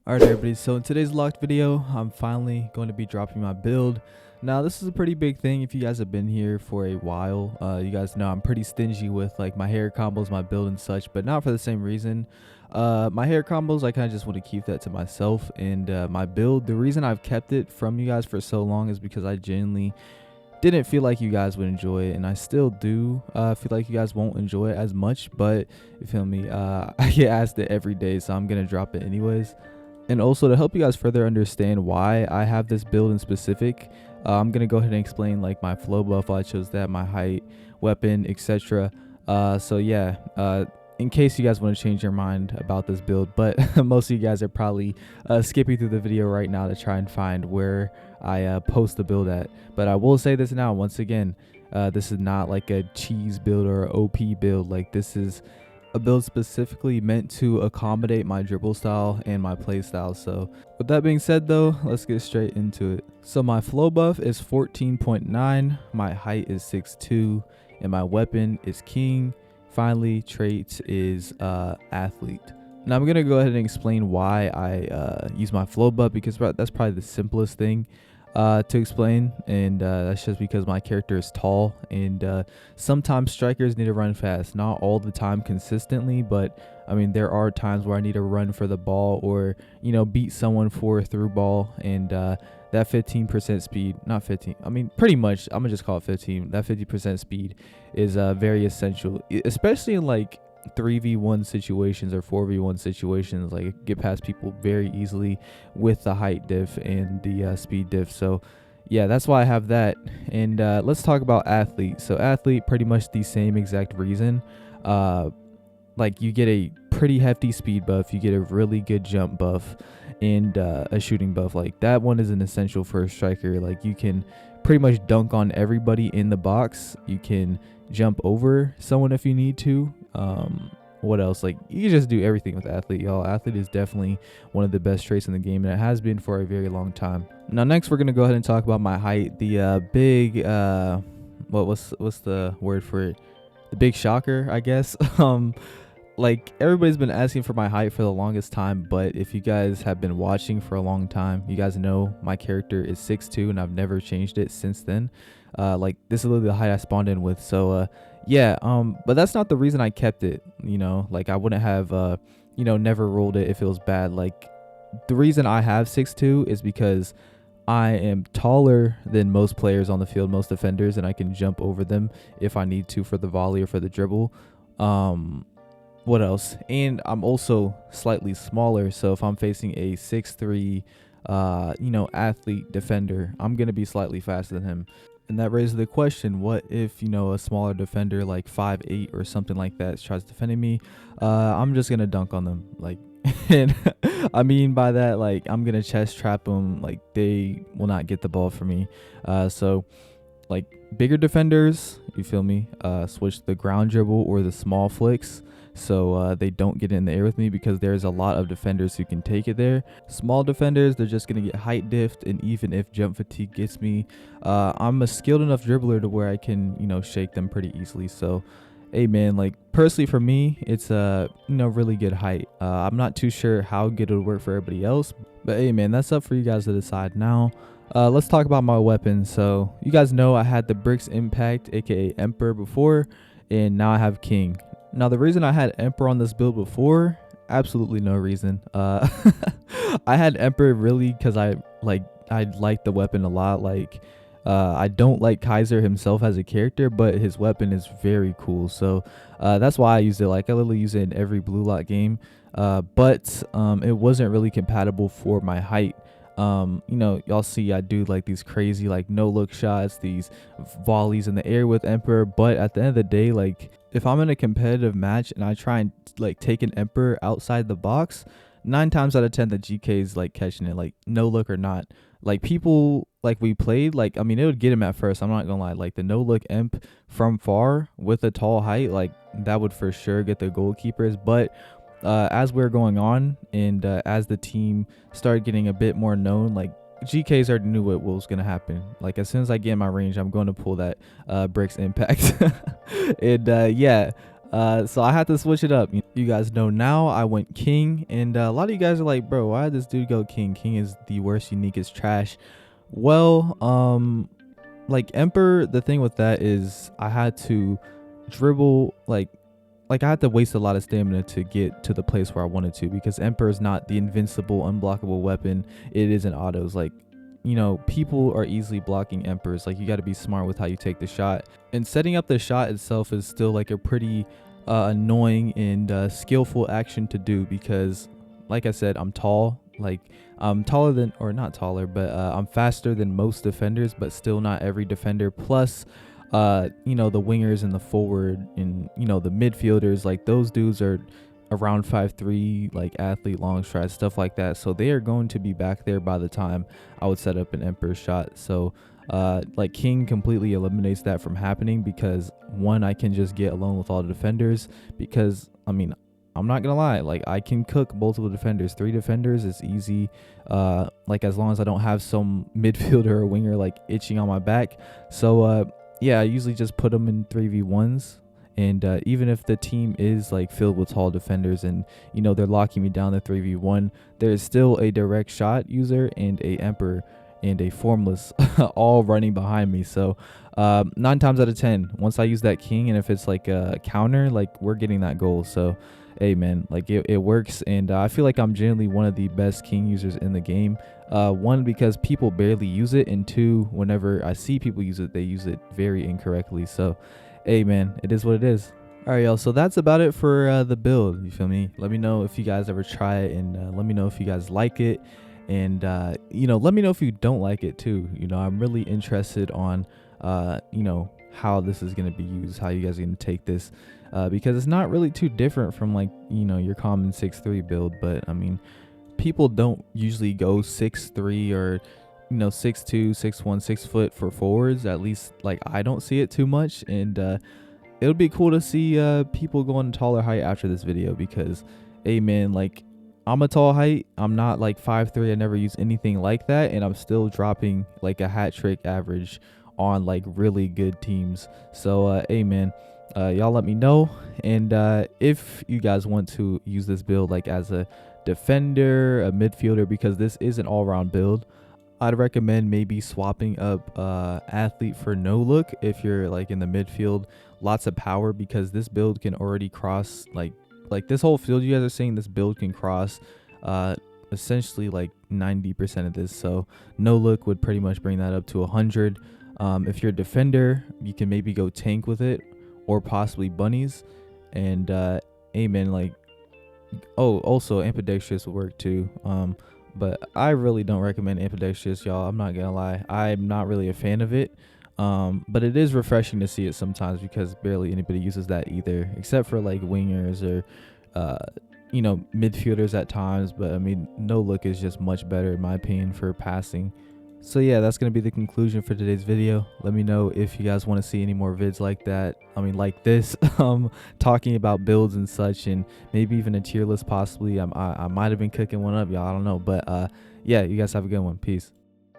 Alright everybody, so in today's locked video, I'm finally going to be dropping my build. Now this is a pretty big thing. If you guys have been here for a while, you guys know I'm pretty stingy with like my hair combos, my build and such, but not for the same reason. My hair combos, I kind of just want to keep that to myself, and my build, the reason I've kept it from you guys for so long is because I genuinely didn't feel like you guys would enjoy it, and I still do feel like you guys won't enjoy it as much, but you feel me, I get asked it every day, so I'm gonna drop it anyways. And also to help you guys further understand why I have this build in specific, I'm gonna go ahead and explain like my flow buff, why I chose that, my height, weapon, etc. So yeah, in case you guys want to change your mind about this build, but most of you guys are probably skipping through the video right now to try and find where I post the build at. But I will say this now, once again, this is not like a cheese build or OP build. Like, this is a build specifically meant to accommodate my dribble style and my play style. So with that being said though, let's get straight into it. So my flow buff is 14.9, my height is 6'2", and my weapon is king. Finally, traits is athlete. Now I'm gonna go ahead and explain why I use my flow buff, because that's probably the simplest thing to explain, and that's just because my character is tall, and sometimes strikers need to run fast, not all the time consistently, but I mean there are times where I need to run for the ball, or beat someone for a through ball, and that 15% speed, not 15, I mean pretty much, I'm gonna just call it 15, that 50% speed is very essential, especially in like 3v1 situations or 4v1 situations. Like, get past people very easily with the height diff and the speed diff. So yeah, that's why I have that. And let's talk about athlete. So athlete, pretty much the same exact reason. Like, you get a pretty hefty speed buff, you get a really good jump buff, and a shooting buff. Like, that one is an essential for a striker. Like, you can pretty much dunk on everybody in the box, you can jump over someone if you need to. What else? Like, you can just do everything with athlete, y'all. Athlete is definitely one of the best traits in the game, and it has been for a very long time. Now next we're gonna go ahead and talk about my height. The big what's the word for it, the big shocker, I guess. Like, everybody's been asking for my height for the longest time, but if you guys have been watching for a long time, you guys know my character is 6'2", and I've never changed it since then. Like, this is literally the height I spawned in with. So yeah, but that's not the reason I kept it. Like, I wouldn't have never rolled it if it was bad. Like, the reason I have 6'2" is because I am taller than most players on the field, most defenders, and I can jump over them if I need to for the volley or for the dribble. What else? And I'm also slightly smaller, so if I'm facing a 6'3", athlete defender, I'm gonna be slightly faster than him. And that raises the question, what if a smaller defender like 5'8" or something like that tries defending me? I'm just gonna dunk on them, like, and I mean by that, like, I'm gonna chest trap them. Like, they will not get the ball for me. So like, bigger defenders, you feel me, switch the ground dribble or the small flicks, so they don't get in the air with me, because there's a lot of defenders who can take it there. Small defenders, they're just gonna get height diffed, and even if jump fatigue gets me, I'm a skilled enough dribbler to where I can shake them pretty easily. So hey man, like, personally for me, it's a really good height. I'm not too sure how good it would work for everybody else, but hey man, that's up for you guys to decide. Now let's talk about my weapon. So you guys know I had the Bricks Impact, aka Emperor, before, and now I have King. Now the reason I had Emperor on this build before, absolutely no reason. I had Emperor really because I liked the weapon a lot. Like, I don't like Kaiser himself as a character, but his weapon is very cool, so that's why I used it. Like, I literally use it in every blue lock game, but it wasn't really compatible for my height. Y'all see I do like these crazy like no look shots, these volleys in the air with Emperor, but at the end of the day, like, if I'm in a competitive match and I try and like take an Emperor outside the box, 9 times out of 10 the GK's like catching it, like, no look or not. Like, people, like, we played, like, I mean, it would get him at first, I'm not gonna lie. Like, the no look Emp from far with a tall height, like, that would for sure get the goalkeepers. But as we're going on, and as the team started getting a bit more known, like, GKs already knew what was gonna happen. Like, as soon as I get in my range, I'm going to pull that Bricks Impact. And yeah, So I had to switch it up. You guys know now I went king, and a lot of you guys are like, bro, why did this dude go king? King is the worst unique, is trash. Well, like emperor, the thing with that is I had to dribble like I had to waste a lot of stamina to get to the place where I wanted to, because emperor is not the invincible unblockable weapon. It is an autos. Like, people are easily blocking emperors. Like, you got to be smart with how you take the shot, and setting up the shot itself is still like a pretty annoying and skillful action to do, because like I said, I'm tall. Like, I'm taller than, or not taller, but I'm faster than most defenders, but still not every defender. Plus the wingers and the forward and the midfielders, like those dudes are around 5'3", like athlete, long strides, stuff like that. So they are going to be back there by the time I would set up an emperor shot. So like king completely eliminates that from happening, because one, I can just get alone with all the defenders, because I'm not gonna lie, like I can cook multiple defenders. 3 defenders is easy, like as long as I don't have some midfielder or winger like itching on my back. So yeah, I usually just put them in 3v1s, and even if the team is like filled with tall defenders and they're locking me down to 3v1, there is still a direct shot user and a emperor and a formless all running behind me. So 9 times out of 10, once I use that king, and if it's like a counter, like we're getting that goal. So hey man, like it works, and I feel like I'm generally one of the best king users in the game. One, because people barely use it, and 2, whenever I see people use it, they use it very incorrectly. So hey man, it is what it is. All right, y'all, so that's about it for the build. You feel me? Let me know if you guys ever try it, and let me know if you guys like it, and let me know if you don't like it too. I'm really interested on how this is going to be used, how you guys are going to take this, because it's not really too different from like your common 6'3" build. But people don't usually go 6'3" or 6'2", 6'1", 6 foot for forwards. At least like I don't see it too much, and it would be cool to see people going taller height after this video, because hey man, like I'm a tall height. I'm not like 5'3". I never use anything like that, and I'm still dropping like a hat trick average on like really good teams. So hey man, y'all let me know, and if you guys want to use this build like as a defender, a midfielder, because this is an all-round build, I'd recommend maybe swapping up athlete for no look if you're like in the midfield. Lots of power, because this build can already cross like this whole field you guys are seeing. This build can cross essentially like 90% of this. So no look would pretty much bring that up to 100. If you're a defender, you can maybe go tank with it, or possibly bunnies. And amen, like, oh, also ambidextrous would work too. But I really don't recommend ambidextrous, y'all. I'm not gonna lie, I'm not really a fan of it. But it is refreshing to see it sometimes, because barely anybody uses that either, except for like wingers or midfielders at times. But no look is just much better in my opinion for passing. So yeah, that's going to be the conclusion for today's video. Let me know if you guys want to see any more vids like that. Like this, talking about builds and such, and maybe even a tier list possibly. I might have been cooking one up, y'all. I don't know. But yeah, you guys have a good one. Peace.